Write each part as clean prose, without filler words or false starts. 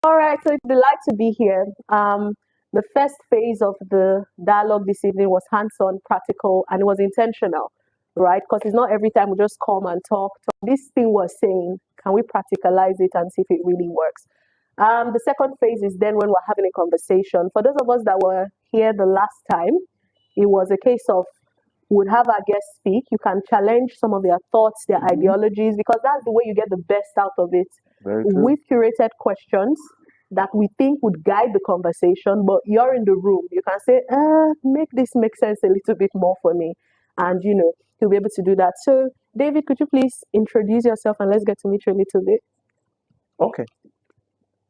All right, so it's a delight to be here. The first phase of the dialogue this evening was hands-on, practical, and it was intentional, right? Because it's not every time we just come and talk. This thing we're saying, can we practicalize it and see if it really works? The second phase is then when we're having a conversation. For those of us that were here the last time, it was a case of would have our guests speak. You can challenge some of their thoughts, their ideologies, because that's the way you get the best out of it. Very true. We've curated questions that we think would guide the conversation, but you're in the room. You can say, make this make sense a little bit more for me. And, you'll be able to do that. So, David, could you please introduce yourself and let's get to meet you a little bit? Okay.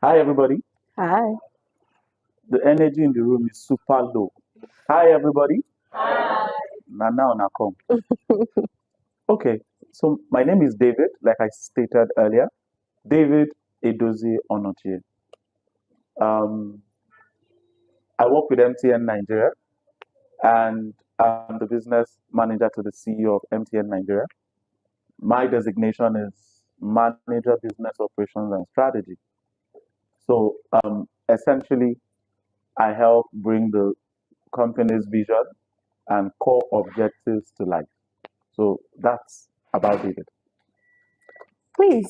Hi, everybody. Hi. The energy in the room is super low. Hi, everybody. Hi. Now, come. Okay, so my name is David, like I stated earlier. David Edozie Onochie. I work with MTN Nigeria, and I'm the business manager to the CEO of MTN Nigeria. My designation is Manager Business Operations and Strategy. So essentially, I help bring the company's vision and core objectives to life. So that's about David. Please.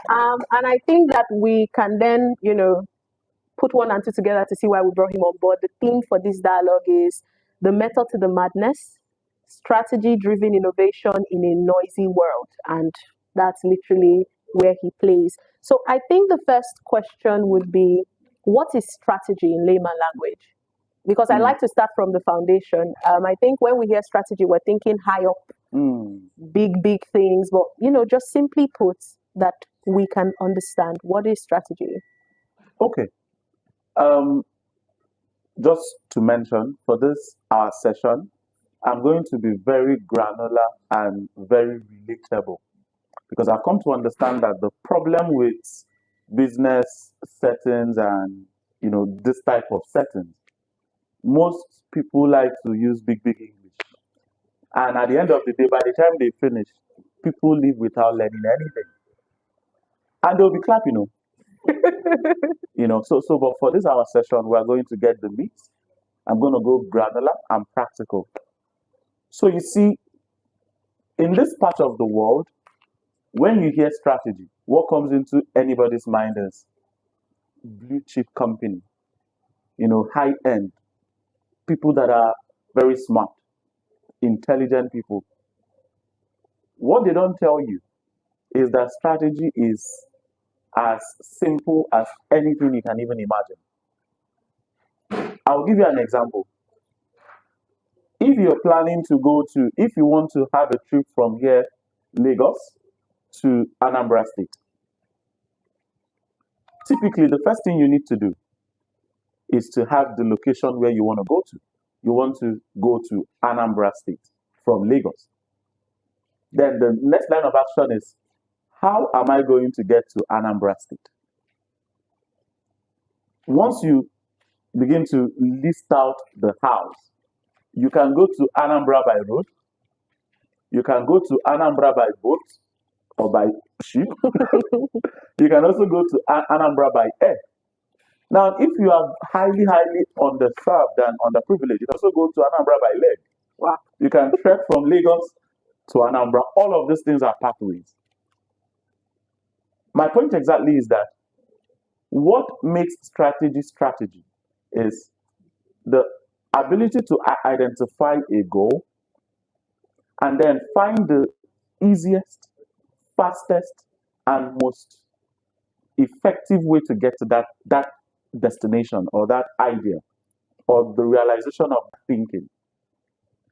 And I think that we can then, put one and two together to see why we brought him on board. The theme for this dialogue is the method to the madness, strategy-driven innovation in a noisy world. And that's literally where he plays. So I think the first question would be, what is strategy in layman language? Because I like to start from the foundation. I think when we hear strategy, we're thinking high up, big things. But, just simply put, that we can understand what is strategy. Okay. Just to mention, for this our session, I'm going to be very granular and very relatable because I've come to understand that the problem with business settings and this type of settings, most people like to use big English, and at the end of the day, by the time they finish, people leave without learning anything, and they'll be clapping. So but for this our session, we are going to get the meat. I'm going to go granular and practical. So you see, in this part of the world, when you hear strategy, what comes into anybody's mind is blue chip company, high end, people that are very smart, intelligent people. What they don't tell you is that strategy is as simple as anything you can even imagine. I'll give you an example. If you're planning to if you want to have a trip from here, Lagos, to Anambra State, typically the first thing you need to do is to have the location where you want to go to. You want to go to Anambra State from Lagos. Then the next line of action is, how am I going to get to Anambra State? Once you begin to list out the hows, you can go to Anambra by road, you can go to Anambra by boat or by ship, you can also go to Anambra by air. Now, if you are highly underserved and underprivileged, you can also go to Anambra by leg. Wow. You can trek from Lagos to Anambra. All of these things are pathways. My point exactly is that what makes strategy is the ability to identify a goal and then find the easiest, fastest, and most effective way to get to that destination or that idea or the realization of thinking.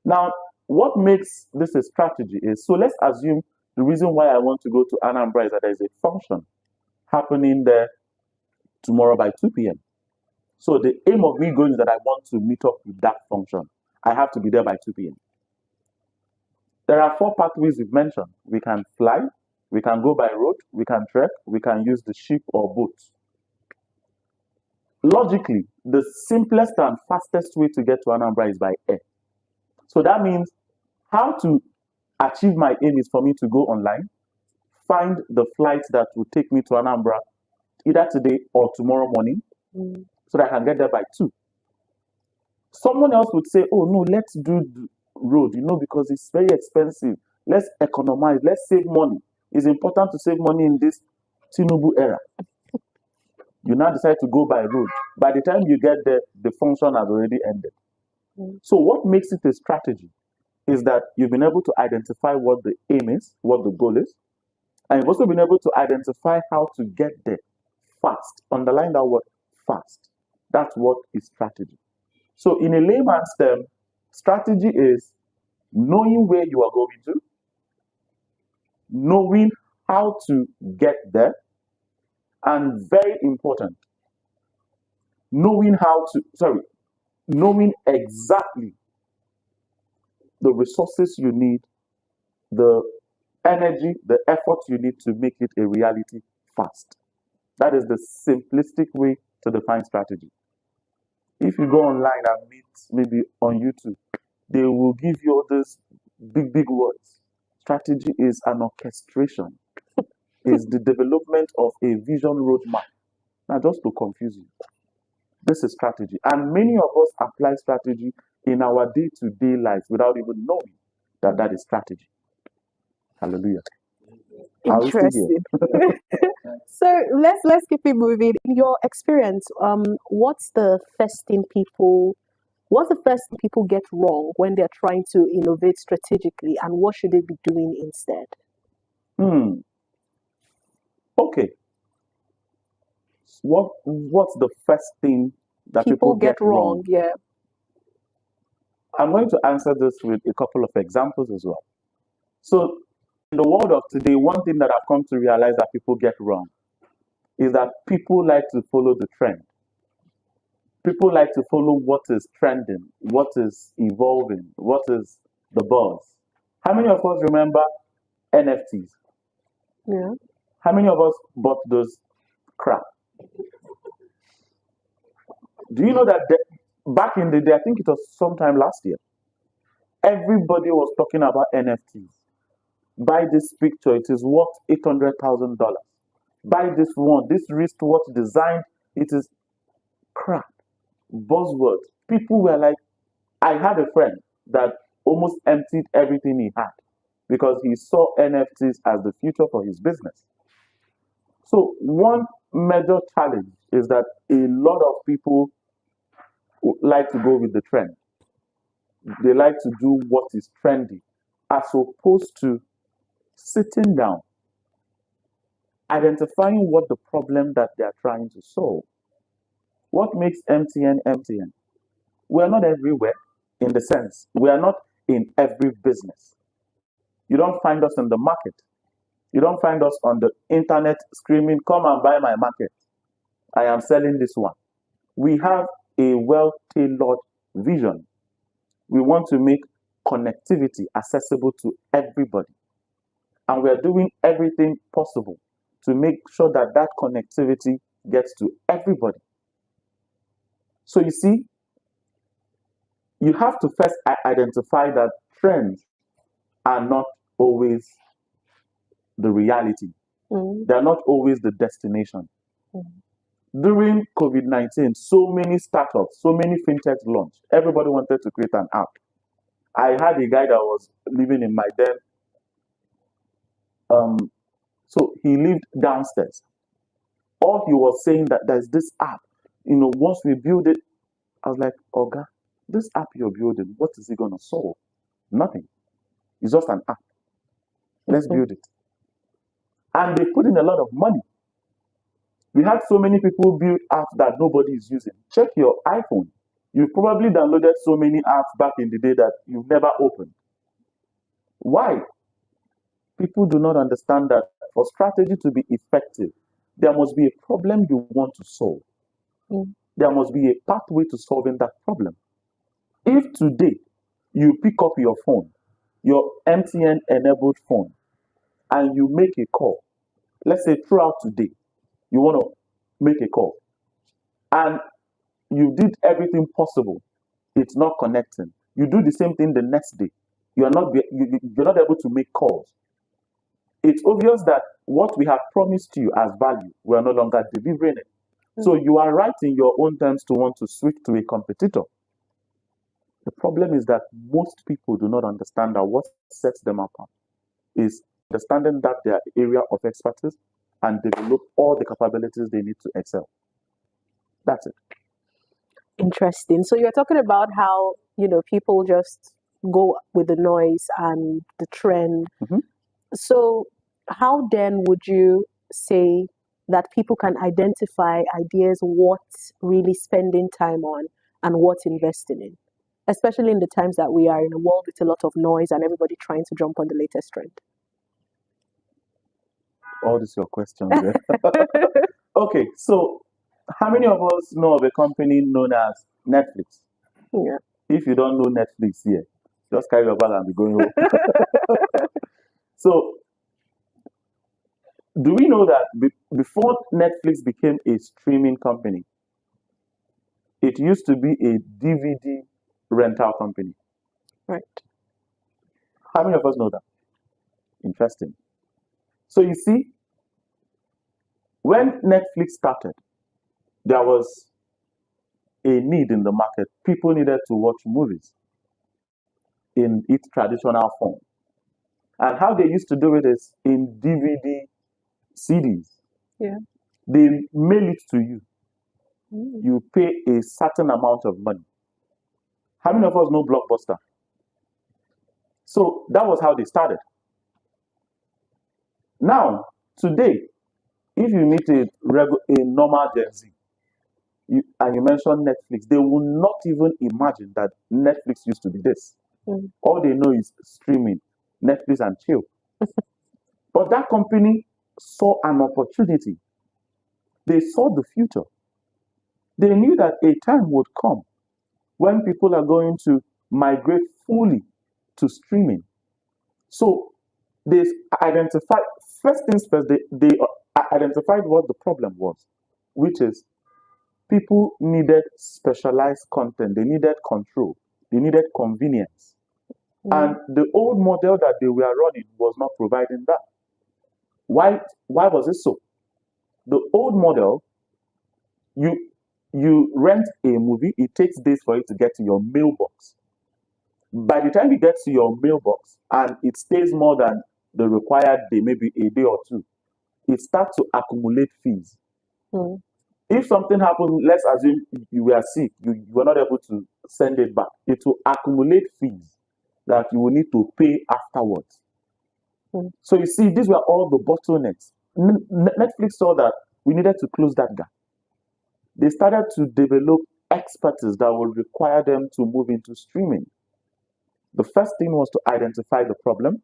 Now, what makes this a strategy is, so let's assume the reason why I want to go to Anambra is that there is a function happening there tomorrow by 2 p.m. So the aim of me going is that I want to meet up with that function. I have to be there by 2 p.m. There are 4 pathways we've mentioned. We can fly, we can go by road, we can trek, we can use the ship or boat. Logically, the simplest and fastest way to get to Anambra is by air. So that means how to achieve my aim is for me to go online, find the flights that will take me to Anambra either today or tomorrow morning so that I can get there by 2. Someone else would say, oh no, let's do the road, because it's very expensive. Let's economize, let's save money. It's important to save money in this Tinubu era. You now decide to go by road. By the time you get there, the function has already ended. So what makes it a strategy is that you've been able to identify what the aim is, what the goal is, and you've also been able to identify how to get there fast. Underline that word, fast. That's what is strategy. So in a layman's term, strategy is knowing where you are going to, knowing how to get there, and very important, knowing exactly the resources you need, the energy, the effort you need to make it a reality fast. That is the simplistic way to define strategy. If you go online and meet maybe on YouTube, they will give you all these big words. Strategy is an orchestration, is the development of a vision roadmap. Now, just to confuse you, this is strategy. And many of us apply strategy in our day-to-day lives without even knowing that that is strategy. Hallelujah. Interesting. So let's keep it moving. In your experience, what's the first thing people get wrong when they're trying to innovate strategically, and what should they be doing instead? Okay. What's the first thing that people get wrong? Yeah. I'm going to answer this with a couple of examples as well. So in the world of today, one thing that I've come to realize that people get wrong is that people like to follow the trend. People like to follow what is trending, what is evolving, what is the buzz. How many of us remember NFTs? Yeah. How many of us bought those crap? Do you know that back in the day, I think it was sometime last year, everybody was talking about NFTs. Buy this picture, it is worth $800,000. Buy this one, this wristwatch design, it is crap. Buzzwords. People were like, I had a friend that almost emptied everything he had because he saw NFTs as the future for his business. So one major challenge is that a lot of people like to go with the trend. They like to do what is trendy as opposed to sitting down, identifying what the problem that they are trying to solve. What makes MTN MTN? We are not everywhere in the sense we are not in every business. You don't find us in the market. You don't find us on the internet screaming, come and buy my market. I am selling this one. We have a well-tailored vision. We want to make connectivity accessible to everybody. And we are doing everything possible to make sure that that connectivity gets to everybody. So you see, you have to first identify that trends are not always the reality. They are not always the destination. During COVID-19, so many startups, so many fintechs launched. Everybody wanted to create an app. I had a guy that was living in my den. So he lived downstairs. All he was saying that there's this app. Once we build it, I was like, Oga, this app you're building, what is it going to solve? Nothing. It's just an app. Let's build it. And they put in a lot of money. We had so many people build apps that nobody is using. Check your iPhone. You probably downloaded so many apps back in the day that you've never opened. Why? People do not understand that for strategy to be effective, there must be a problem you want to solve. There must be a pathway to solving that problem. If today you pick up your phone, your MTN-enabled phone, and you make a call, let's say throughout today, you want to make a call, and you did everything possible, it's not connecting. You do the same thing the next day, you're not able to make calls. it's obvious that what we have promised you as value, we are no longer delivering it. So you are right in your own terms to want to switch to a competitor. The problem is that most people do not understand that what sets them apart is understanding that their area of expertise and develop all the capabilities they need to excel. That's it. Interesting. So you're talking about how, people just go with the noise and the trend. Mhm. So how then would you say that people can identify ideas worth really spending time on and worth investing in? Especially in the times that we are in a world with a lot of noise and everybody trying to jump on the latest trend. All these your questions there. Okay, so how many of us know of a company known as Netflix? Yeah. If you don't know Netflix here, just carry your bag and be going home. So, do we know that before Netflix became a streaming company, it used to be a DVD rental company? Right. How many of us know that? Interesting. So you see, when Netflix started, there was a need in the market. People needed to watch movies in its traditional form. And how they used to do it is in DVD CDs. Yeah. They mail it to you. Mm. You pay a certain amount of money. How many of us know Blockbuster? So that was how they started. Now, today, if you meet a normal Gen Z, and you mention Netflix, they will not even imagine that Netflix used to be this. Mm. All they know is streaming, Netflix and chill. But that company saw an opportunity. They saw the future. They knew that a time would come when people are going to migrate fully to streaming. So they identified, first things first, they identified what the problem was, which is people needed specialized content, they needed control, they needed convenience. And the old model that they were running was not providing that. Why was it so? The old model, you rent a movie, it takes days for it to get to your mailbox. By the time it gets to your mailbox and it stays more than the required day, maybe a day or two, it starts to accumulate fees. Mm. If something happens, let's assume you were sick, you were not able to send it back, it will accumulate fees that you will need to pay afterwards. Mm. So you see, these were all the bottlenecks. Netflix saw that we needed to close that gap. They started to develop expertise that would require them to move into streaming. The first thing was to identify the problem.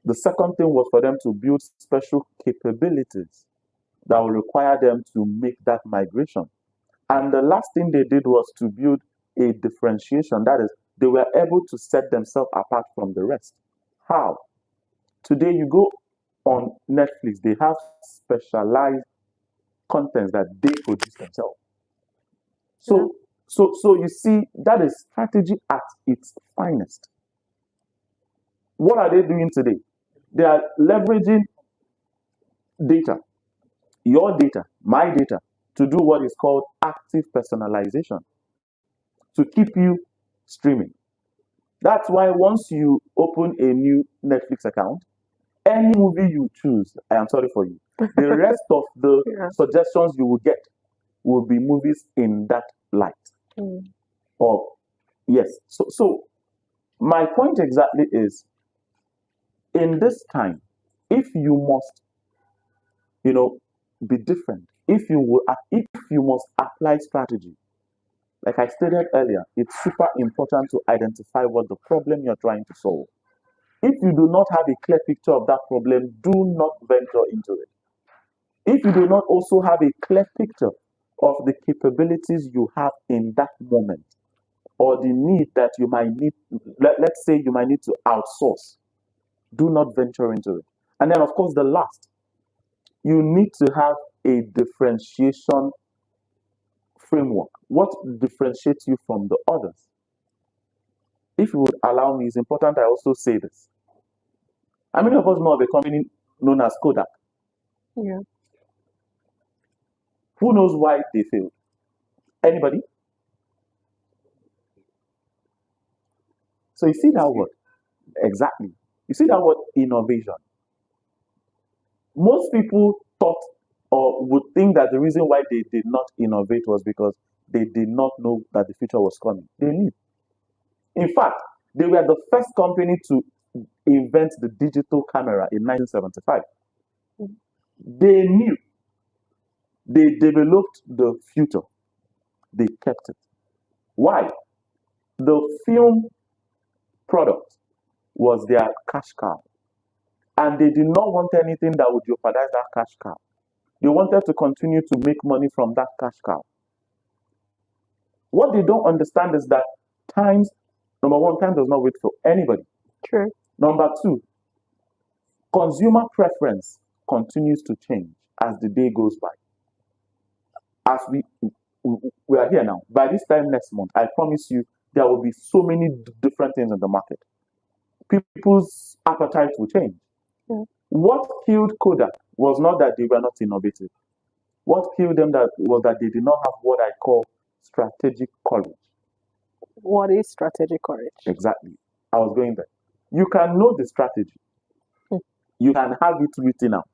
The second thing was for them to build special capabilities that will require them to make that migration. And the last thing they did was to build a differentiation. That is, they were able to set themselves apart from the rest. How? Today, you go on Netflix, they have specialized contents that they produce themselves. So you see, that is strategy at its finest. What are they doing today? They are leveraging data, your data, my data, to do what is called active personalization, to keep you streaming. That's why once you open a new Netflix account, any movie you choose, I am sorry for you, the rest of the suggestions you will get will be movies in that light. Mm. Or yes. So my point exactly is, in this time, if you must, be different, if you must apply strategy, like I stated earlier, it's super important to identify what the problem you're trying to solve. If you do not have a clear picture of that problem, do not venture into it. If you do not also have a clear picture of the capabilities you have in that moment, or the need that you might need, let's say you might need to outsource, do not venture into it. And then, of course, the last, you need to have a differentiation framework. What differentiates you from the others? If you would allow me, it's important I also say this. How many of us know of a company known as Kodak. Yeah. Who knows why they failed? Anybody? So you see that word? Exactly. You see that word innovation. Most people thought or would think that the reason why they did not innovate was because they did not know that the future was coming. They knew. In fact, they were the first company to invent the digital camera in 1975. They knew. They developed the future. They kept it. Why? The film product was their cash cow. And they did not want anything that would jeopardize that cash cow. They wanted to continue to make money from that cash cow. What they don't understand is that times, number one, time does not wait for anybody. True. Number two, consumer preference continues to change as the day goes by. As we are here now, by this time next month, I promise you, there will be so many different things in the market. People's appetite will change. Yeah. What killed Kodak was not that they were not innovative. What killed them was that they did not have what I call strategic courage. What is strategic courage? Exactly. I was going there. You can know the strategy. You can have it written out.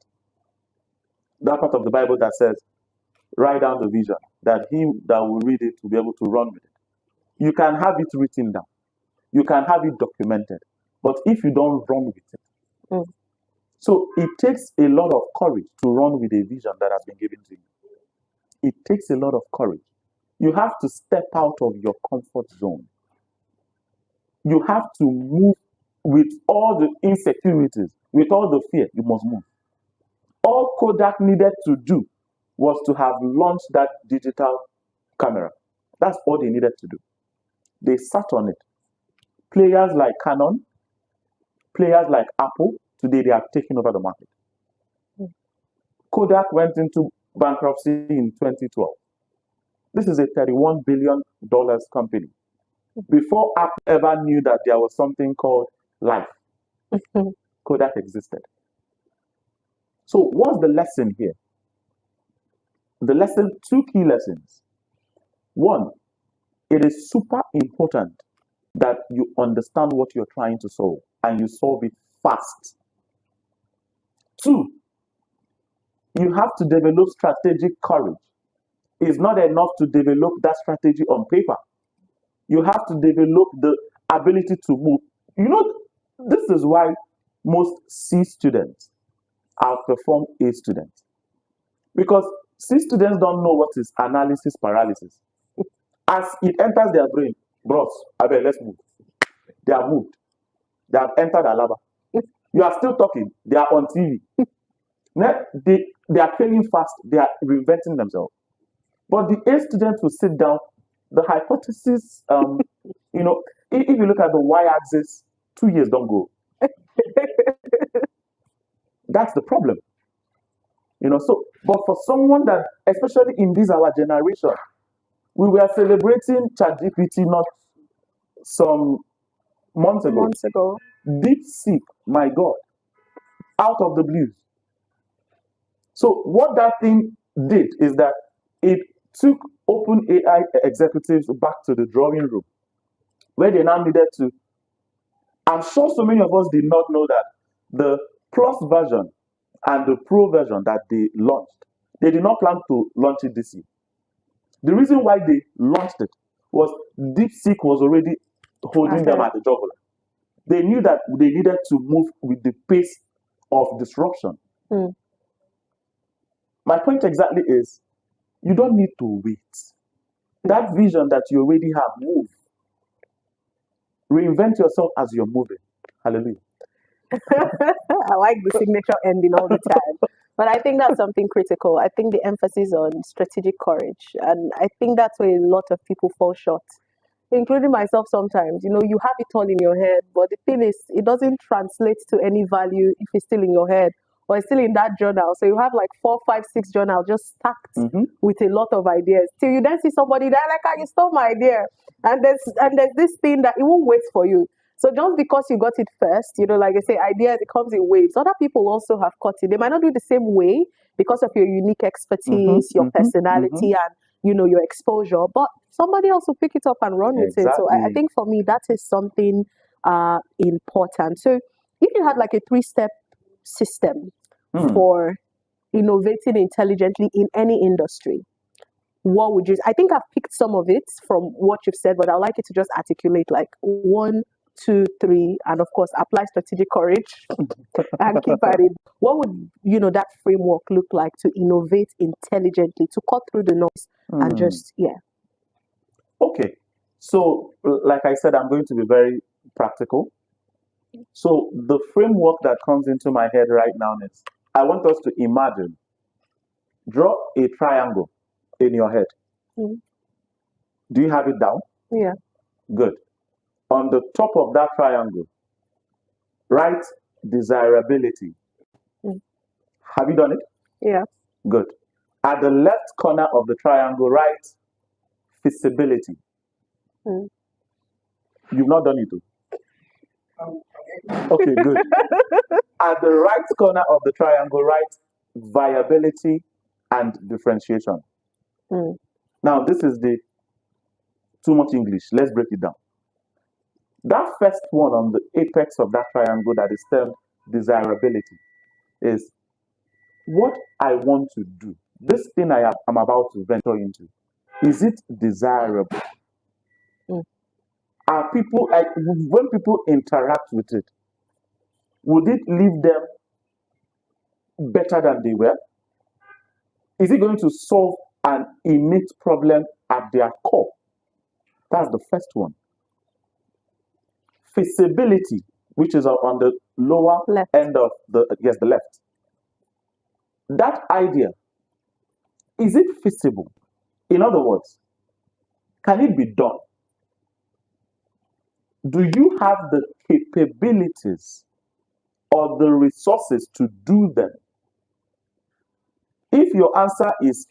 That part of the Bible that says, write down the vision, that he that will read it will be able to run with it. You can have it written down. You can have it documented. But if you don't run with it. So it takes a lot of courage to run with a vision that has been given to you. It takes a lot of courage. You have to step out of your comfort zone. You have to move with all the insecurities, with all the fear. You must move. All Kodak needed to do was to have launched that digital camera. That's all they needed to do. They sat on it. Players like Canon, players like Apple, today they have taken over the market. Kodak went into bankruptcy in 2012. This is a $31 billion company. Before Apple ever knew that there was something called life, Kodak existed. So what's the lesson here? The lesson, two key lessons. One, it is super important that you understand what you're trying to solve and you solve it fast. Two, you have to develop strategic courage. It's not enough to develop that strategy on paper. You have to develop the ability to move. You know, this is why most C students outperform A students. Because C students don't know what is analysis paralysis. As it enters their brain, bros, let's move. They are moved. They have entered Alaba. You are still talking. They are on TV. They are failing fast. They are reinventing themselves. But the A students will sit down. The hypothesis, you know, if you look at the y-axis, 2 years don't go. That's the problem. You know, so, but for someone that, especially in this our generation, we were celebrating ChatGPT not some months ago. DeepSeek, my God, out of the blues. So what that thing did is that it took OpenAI executives back to the drawing room, where they now needed to. I'm sure so many of us did not know that the Plus version and the Pro version that they launched, they did not plan to launch it this year. The reason why they launched it was DeepSeek was already holding them at the jugular. They knew that they needed to move with the pace of disruption. My point exactly is, you don't need to wait. That vision that you already have, move. Reinvent yourself as you're moving. Hallelujah. I like the signature ending all the time. But I think that's something critical. I think the emphasis on strategic courage. And I think that's where a lot of people fall short, including myself sometimes. You know, you have it all in your head, but the thing is, it doesn't translate to any value if it's still in your head or it's still in that journal. So you have like 4, 5, 6 journals just stacked with a lot of ideas. Till you then see somebody there like, you stole my idea. And there's this thing that it won't wait for you. So just because you got it first, like I say, ideas, it comes in waves. Other people also have caught it. They might not do it the same way because of your unique expertise, your personality, and your exposure. But somebody else will pick it up and run with it. So I Exactly. think for me, that is something important. So if you had like a 3-step system for innovating intelligently in any industry, what would you? I think I've picked some of it from what you've said, but I'd like you to just articulate like 1, 2, 3, and of course apply strategic courage and keep at it. What would that framework look like to innovate intelligently, to cut through the noise and just Okay. So, like I said, I'm going to be very practical. So, the framework that comes into my head right now is I want us to imagine, draw a triangle in your head. Do you have it down? Yeah. Good. On the top of that triangle, write desirability. Have you done it? Yeah. Good. At the left corner of the triangle, write feasibility. You've not done it, too. Okay, good. At the right corner of the triangle, write viability and differentiation. Now, this is the too much English. Let's break it down. That first one on the apex of that triangle that is termed desirability is what I want to do. This thing I am about to venture into, is it desirable? Are people, when people interact with it, would it leave them better than they were? Is it going to solve an innate problem at their core? That's the first one. Feasibility, which is on the lower end of the left. That idea, is it feasible? In other words, can it be done? Do you have the capabilities or the resources to do them? If your answer is,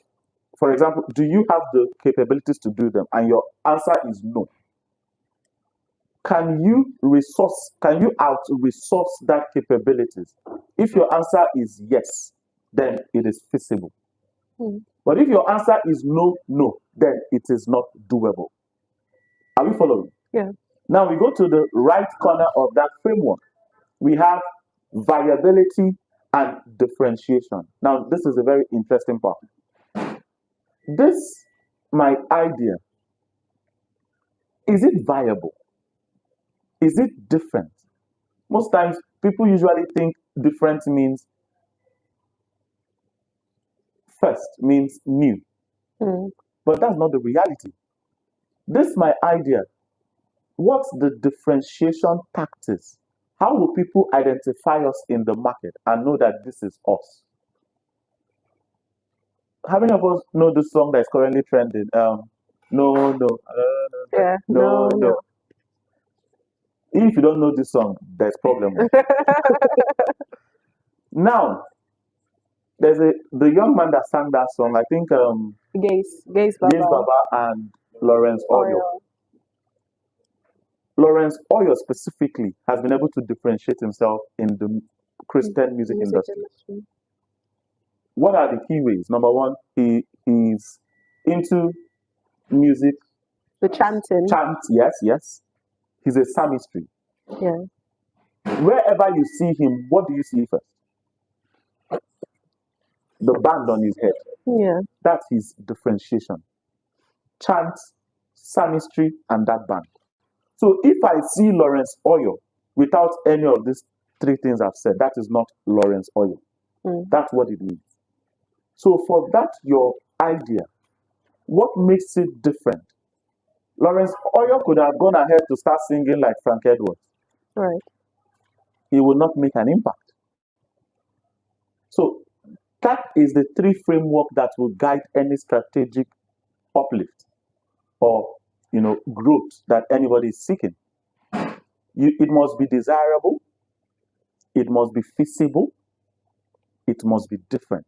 for example, do you have the capabilities to do them? And your answer is no. Can you out-resource that capabilities? If your answer is yes, then it is feasible. But if your answer is no, then it is not doable. Are we following? Yeah. Now we go to the right corner of that framework. We have viability and differentiation. Now, this is a very interesting part. This, my idea, is it viable? Is it different? Most times, people usually think different means first, means new. But that's not the reality. This, my idea, what's the differentiation tactics? How will people identify us in the market and know that this is us? How many of us know the song that is currently trending? Yeah. No. If you don't know this song, there's problem. Now, there's the young man that sang that song. I think Gaze Baba and Lawrence Oyo. Lawrence Oyo specifically has been able to differentiate himself in the Christian music industry. What are the key ways? Number one, he is into music. The chanting. Chant, yes. He's a psalmistry. Yeah. Wherever you see him, what do you see first? The band on his head. Yeah. That's his differentiation. Chant, psalmistry, and that band. So if I see Lawrence Oyo without any of these three things I've said, that is not Lawrence Oyo. That's what it means. So for that, your idea, what makes it different? Lawrence Oyo could have gone ahead to start singing like Frank Edwards. Right. He will not make an impact. So that is the three framework that will guide any strategic uplift or growth that anybody is seeking. It must be desirable, it must be feasible, it must be different.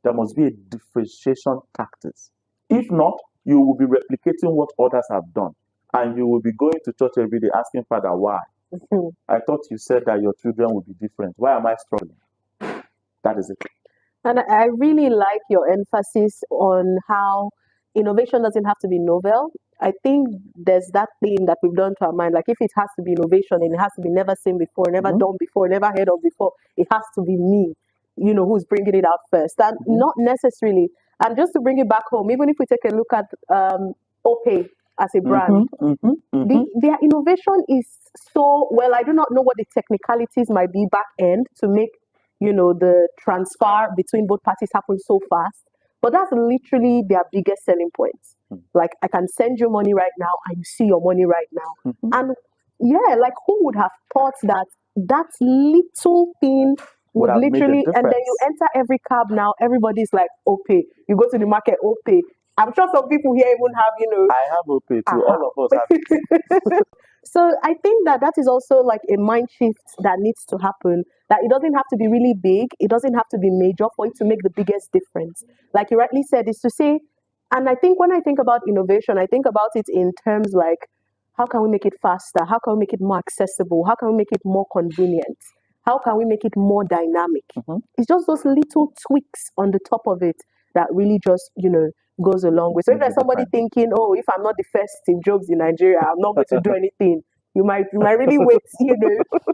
There must be a differentiation tactics. If not, you will be replicating what others have done. and you will be going to church every day asking Father, why? I thought you said that your children would be different. Why am I struggling? That is it. And I really like your emphasis on how innovation doesn't have to be novel. I think there's that thing that we've done to our mind. Like if it has to be innovation and it has to be never seen before, never done before, never heard of before, it has to be me, who's bringing it out first. And not necessarily. And just to bring it back home, even if we take a look at Opay as a brand, their innovation is so, well, I do not know what the technicalities might be back end to make the transfer between both parties happen so fast. But that's literally their biggest selling points. Like, I can send you money right now and you see your money right now. And yeah, like who would have thought that that little thing would literally, and then you enter every cab now, everybody's like, Opay. You go to the market, Opay. I'm sure some people here even have, I have Opay too. All of us have it. So I think that is also like a mind shift that needs to happen, that it doesn't have to be really big. It doesn't have to be major for it to make the biggest difference. Like you rightly said, is to say, and I think when I think about innovation, I think about it in terms like, how can we make it faster? How can we make it more accessible? How can we make it more convenient? How can we make it more dynamic? It's just those little tweaks on the top of it that really just, goes a long way. So if there's somebody thinking, oh, if I'm not the first Steve Jobs in Nigeria, I'm not going to do anything, you might really wait,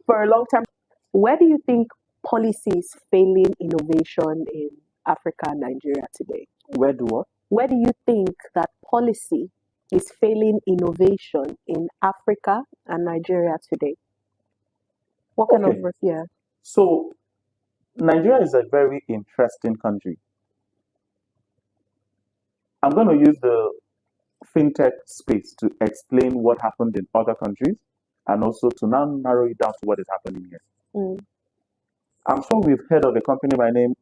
for a long time. Where do you think policy is failing innovation in Africa and Nigeria today? Where do what? Where do you think that policy is failing innovation in Africa and Nigeria today? What kind of, yeah. So Nigeria is a very interesting country. I'm going to use the fintech space to explain what happened in other countries and also to now narrow it down to what is happening here. I'm sure we've heard of a company by name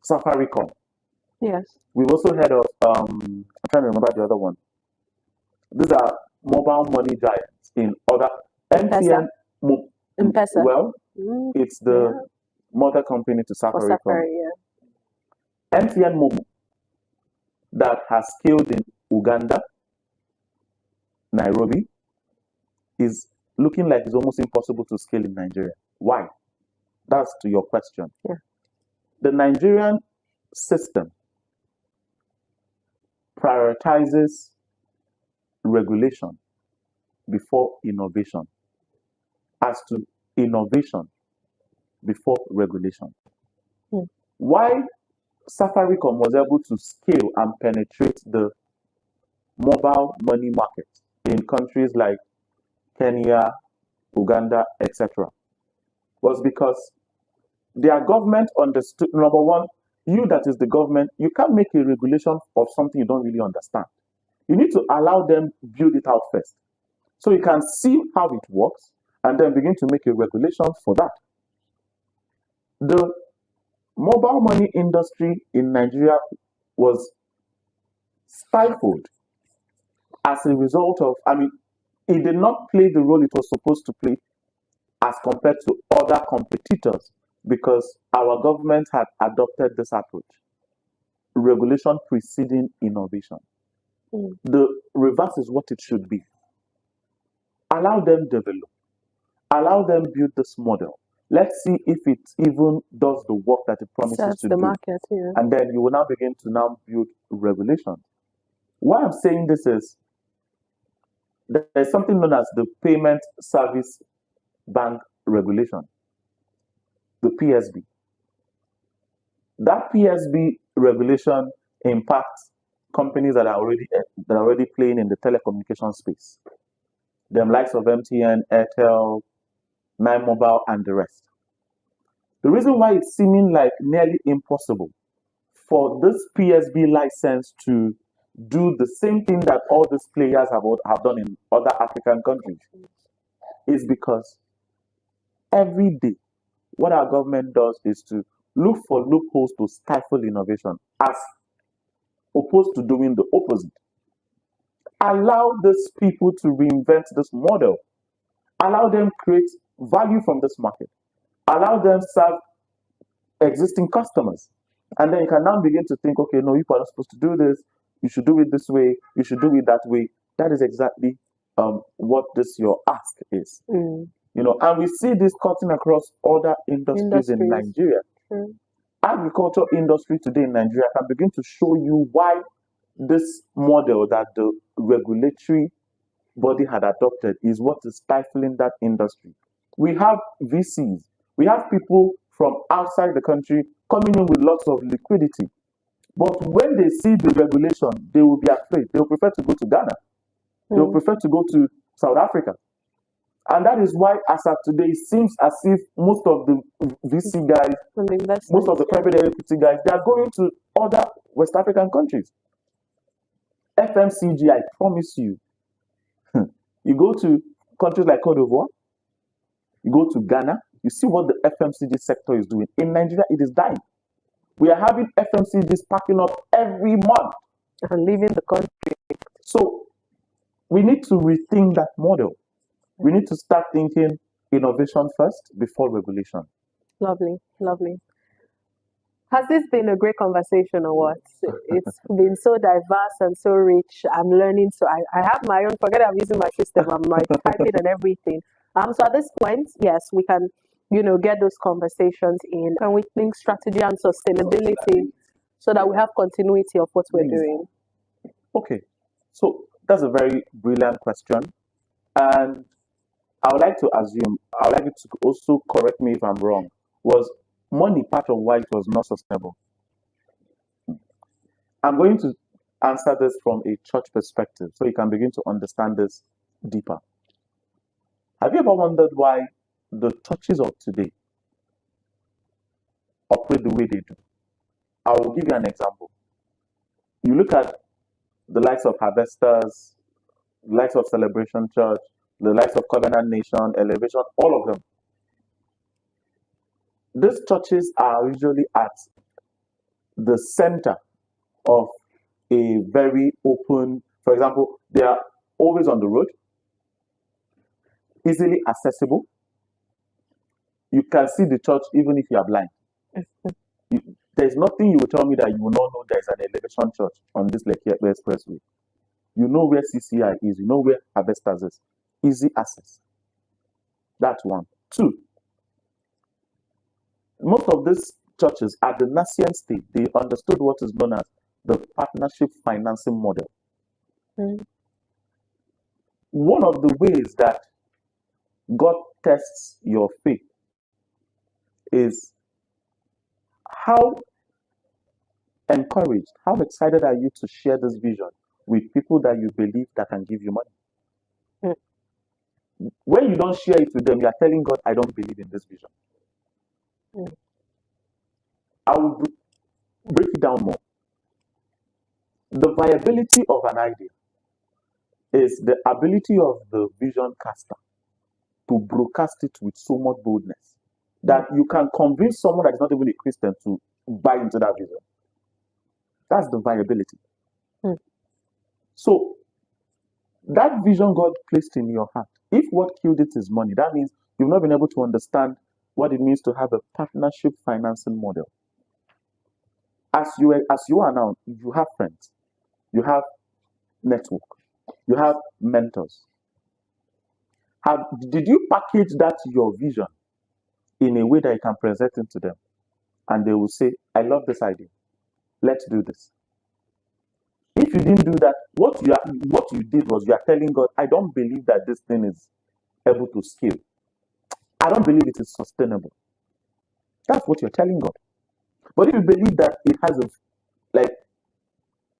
Safaricom. Yes. We've also heard of, I'm trying to remember the other one. These are mobile money giants in other, MTN. M-Pesa. Well, it's the mother company to Safaricom. MTN Momo that has scaled in Uganda, Nairobi, is looking like it's almost impossible to scale in Nigeria. Why? That's to your question. Yeah. The Nigerian system prioritizes regulation before innovation, as to innovation before regulation. Why Safaricom was able to scale and penetrate the mobile money market in countries like Kenya, Uganda, etc., was because their government understood, number one, you that is the government, you can't make a regulation of something you don't really understand. You need to allow them build it out first. So you can see how it works and then begin to make a regulation for that. The mobile money industry in Nigeria was stifled as a result of, it did not play the role it was supposed to play as compared to other competitors because our government had adopted this approach. Regulation preceding innovation. The reverse is what it should be. Allow them develop. Allow them build this model. Let's see if it even does the work that it promises to do. Market, yeah. And then you will now begin to now build regulations. Why I'm saying this is there's something known as the Payment Service Bank Regulation, the PSB. That PSB regulation impacts companies that are already playing in the telecommunication space. Them likes of MTN, Airtel, Nine Mobile, and the rest. The reason why it's seeming like nearly impossible for this PSB license to do the same thing that all these players have done in other African countries is because every day what our government does is to look for loopholes to stifle innovation as opposed to doing the opposite. Allow these people to reinvent this model. Allow them create value from this market. Allow them serve existing customers. And then you can now begin to think, okay, no, you are not supposed to do this. you should do it this way, you should do it that way. That is exactly what this your ask is. Mm. You know, and we see this cutting across other industries in Nigeria. Mm. Agriculture industry today in Nigeria can begin to show you why this model that the regulatory body had adopted is what is stifling that industry. We have VCs, we have people from outside the country coming in with lots of liquidity. But when they see the regulation, they will be afraid. They will prefer to go to Ghana. They will prefer to go to South Africa. And that is why, as of today, it seems as if most of the VC guys, most of the private equity guys, they are going to other West African countries. FMCG, I promise you, you go to countries like Cote d'Ivoire, you go to Ghana, you see what the FMCG sector is doing. In Nigeria, it is dying. We are having FMCGs packing up every month and leaving the country. So we need to rethink that model. We need to start thinking innovation first before regulation. Lovely, lovely. Has this been a great conversation or what? It's been so diverse and so rich. I'm learning. So I have my own, forget I'm using my system. I'm like typing and everything. So at this point, yes, we can, get those conversations in. Can we think strategy and sustainability so that we have continuity of what we're doing? Okay. So that's a very brilliant question. And I would like to assume, I would like you to also correct me if I'm wrong, was money part of why it was not sustainable? I'm going to answer this from a church perspective so you can begin to understand this deeper. Have you ever wondered why the churches of today operate the way they do? I will give you an example. You look at the likes of Harvesters, the likes of Celebration Church, the likes of Covenant Nation, Elevation, all of them. These churches are usually at the center of a very open, for example, they are always on the road, easily accessible. You can see the church even if you are blind. There's nothing you will tell me that you will not know there's an Elevation Church on this Lekki Expressway. You know where CCI is, you know where Harvesters is. Easy access. That's one. Two, most of these churches at the nascent stage, they understood what is known as the partnership financing model. One of the ways that God tests your faith is how encouraged, how excited are you to share this vision with people that you believe that can give you money? When you don't share it with them, you are telling God, I don't believe in this vision. I will break it down more. The viability of an idea is the ability of the vision caster to broadcast it with so much boldness that you can convince someone that is not even a Christian to buy into that vision. That's the viability. So that vision God placed in your heart, if what killed it is money, that means you've not been able to understand what it means to have a partnership financing model. As you are now, you have friends, you have network, you have mentors. Did you package that your vision in a way that you can present it to them, and they will say, I love this idea, let's do this. If you didn't do that, what you did was you are telling God, I don't believe that this thing is able to scale. I don't believe it is sustainable. That's what you're telling God. But if you believe that it has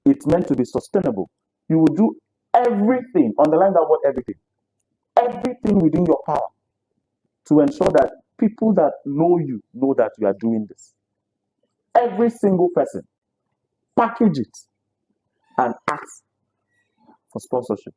it's meant to be sustainable, you will do everything, underline that word everything within your power to ensure that people that know you know that you are doing this. Every single person, package it and ask for sponsorship.